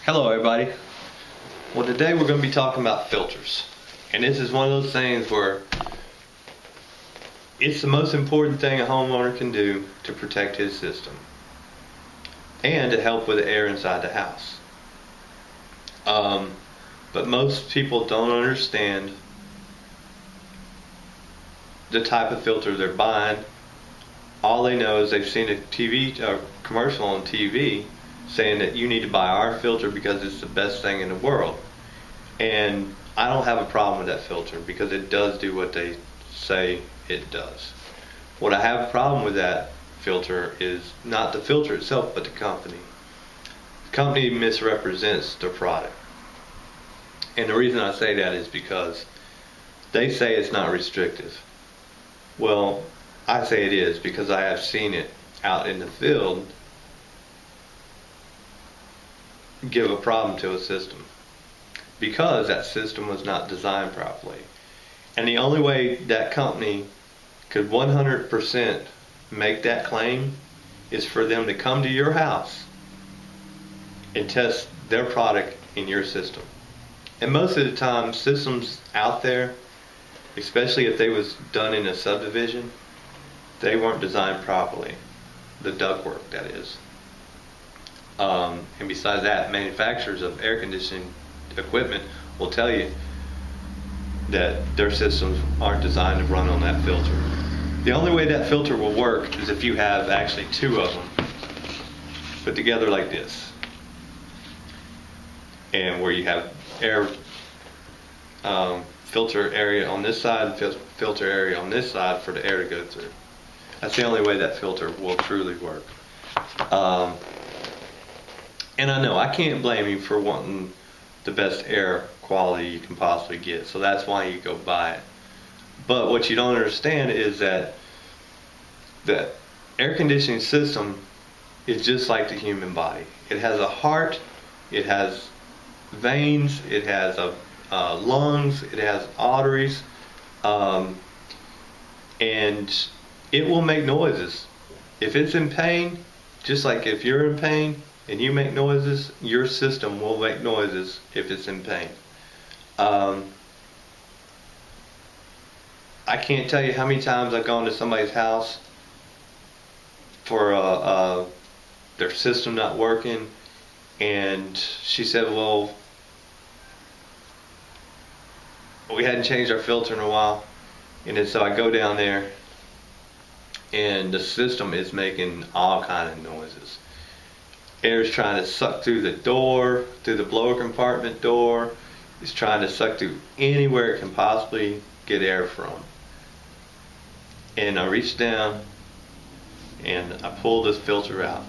Hello everybody. Well, today we're going to be talking about filters. And this is one of those things where it's the most important thing a homeowner can do to protect his system and to help with the air inside the house. But most people don't understand the type of filter they're buying. All they know is they've seen a commercial on TV saying that you need to buy our filter because it's the best thing in the world. And I don't have a problem with that filter because it does do what they say it does. What I have a problem with that filter is not the filter itself, but the company. The company misrepresents their product. And the reason I say that is because they say it's not restrictive. Well, I say it is because I have seen it out in the field give a problem to a system because that system was not designed properly. And the only way that company could 100% make that claim is for them to come to your house and test their product in your system. And most of the time, systems out there, especially if they was done in a subdivision, they weren't designed properly. The ductwork, that is. And besides that, manufacturers of air conditioning equipment will tell you that their systems aren't designed to run on that filter. The only way that filter will work is if you have actually two of them put together like this, and where you have air filter area on this side, filter area on this side for the air to go through. That's the only way that filter will truly work. And I know I can't blame you for wanting the best air quality you can possibly get, so that's why you go buy it. But what you don't understand is that the air conditioning system is just like the human body. It has a heart, it has veins, it has lungs, it has arteries, and it will make noises. If it's in pain, just like if you're in pain and you make noises, your system will make noises if it's in pain. I can't tell you how many times I've gone to somebody's house for their system not working, and she said, well, we hadn't changed our filter in a while, and then so I go down there and the system is making all kind of noises. Air's trying to suck through the door, through the blower compartment door. It's trying to suck through anywhere it can possibly get air from. And I reached down and I pulled this filter out.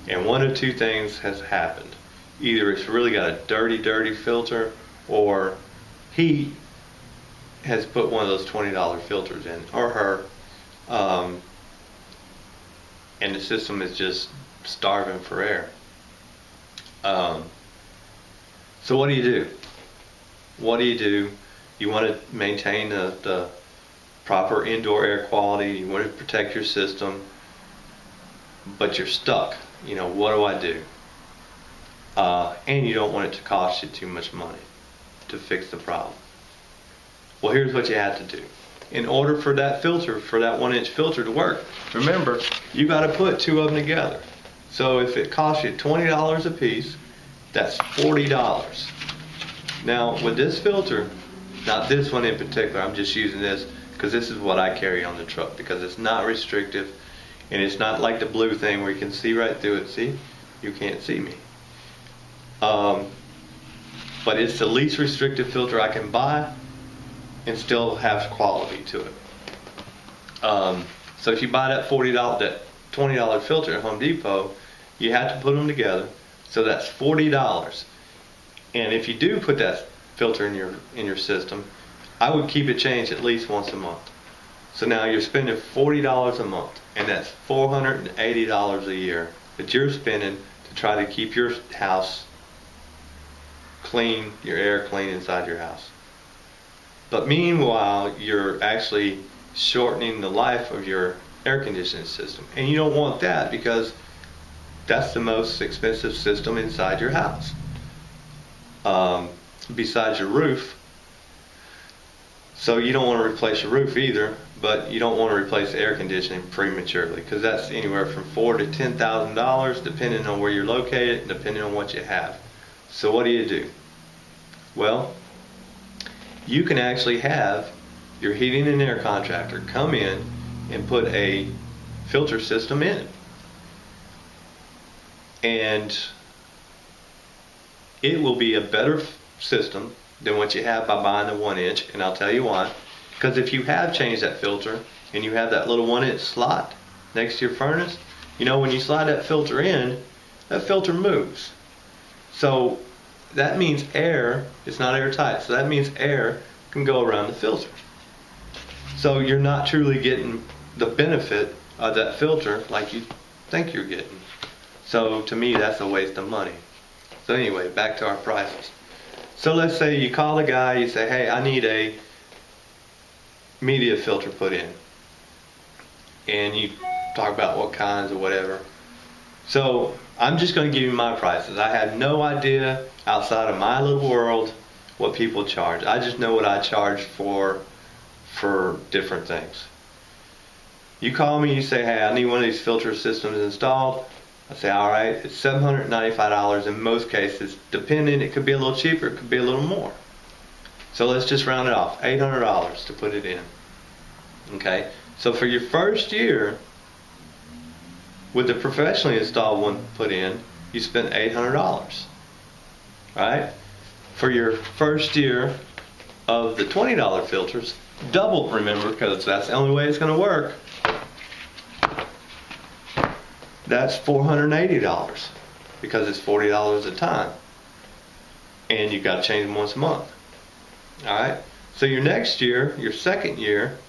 And one of two things has happened. Either it's really got a dirty filter, or he has put one of those $20 filters in, or her, and the system is just starving for air. So what do you do? What do you do? You want to maintain the proper indoor air quality. You want to protect your system, but you're stuck. You know, what do I do? And you don't want it to cost you too much money to fix the problem. Well, here's what you have to do. In order for that filter, for that 1-inch filter to work, remember, you got to put two of them together. So if it costs you $20 a piece, that's $40. Now with this filter, not this one in particular, I'm just using this because this is what I carry on the truck because it's not restrictive and it's not like the blue thing where you can see right through it. See? You can't see me. But it's the least restrictive filter I can buy and still have quality to it. So if you buy that that $20 filter at Home Depot, you have to put them together. So that's $40. And if you do put that filter in your system, I would keep it changed at least once a month. So now you're spending $40 a month, and that's $480 a year that you're spending to try to keep your house clean, your air clean inside your house. But meanwhile, you're actually shortening the life of your air conditioning system. And you don't want that because that's the most expensive system inside your house. besides your roof. So you don't want to replace your roof either, but you don't want to replace the air conditioning prematurely, because that's anywhere from $4,000 to $10,000 depending on where you're located and depending on what you have. So what do? Well, you can actually have your heating and air contractor come in and put a filter system in, and it will be a better system than what you have by buying the 1-inch, and I'll tell you why. Because if you have changed that filter and you have that little 1-inch slot next to your furnace, you know, when you slide that filter in, that filter moves. So that means air, it's not airtight, so that means air can go around the filter. So you're not truly getting the benefit of that filter like you think you're getting. So to me, that's a waste of money. So anyway, back to our prices. So let's say you call the guy, you say, hey, I need a media filter put in. And you talk about what kinds or whatever. So I'm just going to give you my prices. I have no idea outside of my little world what people charge. I just know what I charge for different things. You call me, you say, hey, I need one of these filter systems installed. I say, all right, it's $795 in most cases. Depending, it could be a little cheaper, it could be a little more. So let's just round it off, $800 to put it in. Okay, so for your first year, with the professionally installed one put in, you spend $800. Right? For your first year of the $20 filters, double, remember, because that's the only way it's going to work. That's $480 because it's $40 a time, and you got to change them once a month. All right. So your next year, your second year,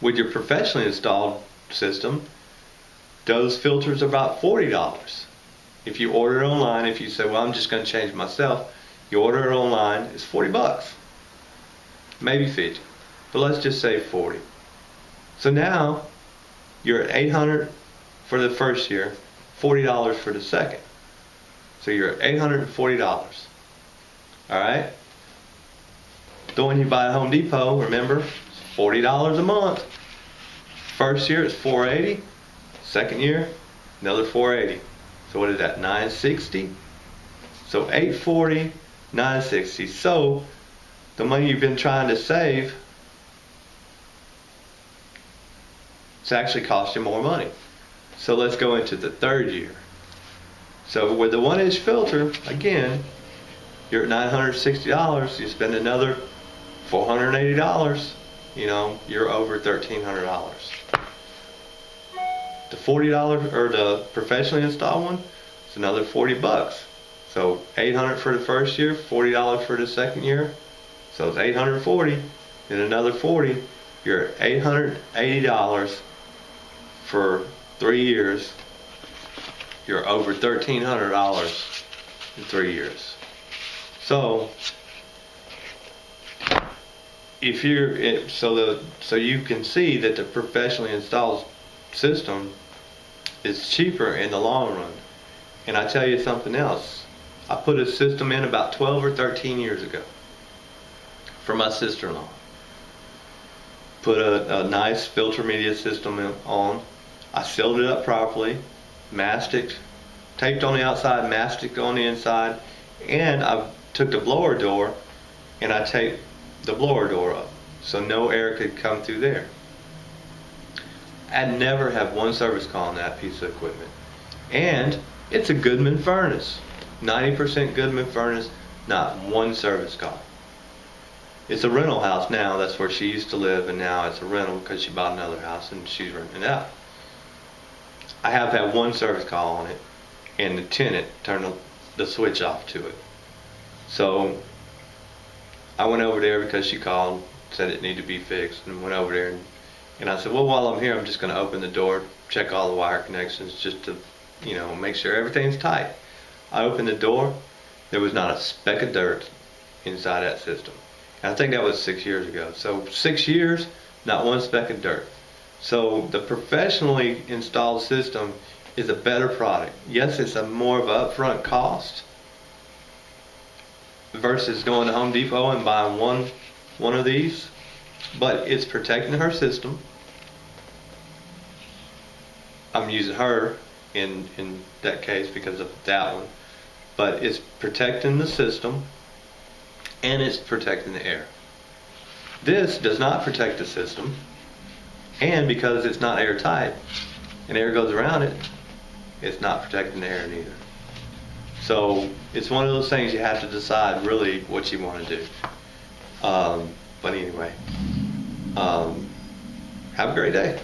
with your professionally installed system, those filters are about $40. If you order it online, if you say, well, I'm just going to change myself, you order it online, it's $40, maybe 50, but let's just say 40. So now you're at $800 for the first year, $40 for the second. So you're at $840. All right. The one you buy at Home Depot, remember, it's $40 a month. First year it's $480. Second year, another $480. So what is that? $960. So $840, $960. So the money you've been trying to save, it's actually cost you more money. So let's go into the third year. So with the 1-inch filter, again, you're at $960. You spend another $480. You know, you're over $1,300. The $40 or the professionally installed one, it's another $40. So $800 for the first year, $40 for the second year. So it's $840. Then another $40. You're at $880 for 3 years. You're over $1,300 in 3 years. So if you're so you can see that the professionally installed system is cheaper in the long run. And I tell you something else. I put a system in about 12 or 13 years ago for my sister-in-law. Put a nice filter media system on. I sealed it up properly, masticed, taped on the outside, masticed on the inside, and I took the blower door and I taped the blower door up so no air could come through there. I never have one service call on that piece of equipment. And it's a Goodman furnace. 90% Goodman furnace, not one service call. It's a rental house now. That's where she used to live, and now it's a rental because she bought another house and she's renting it out. I have had one service call on it, and the tenant turned the switch off to it. So I went over there because she called, said it needed to be fixed, and went over there and I said, well, while I'm here, I'm just going to open the door, check all the wire connections just to, you know, make sure everything's tight. I opened the door. There was not a speck of dirt inside that system. And I think that was 6 years ago. So 6 years, not one speck of dirt. So the professionally installed system is a better product. Yes, it's a more of an upfront cost, versus going to Home Depot and buying one of these. But it's protecting her system. I'm using her in that case because of that one. But it's protecting the system and it's protecting the air. This does not protect the system, and because it's not airtight and air goes around it, it's not protecting the air neither. So it's one of those things you have to decide really what you want to do. But anyway, have a great day.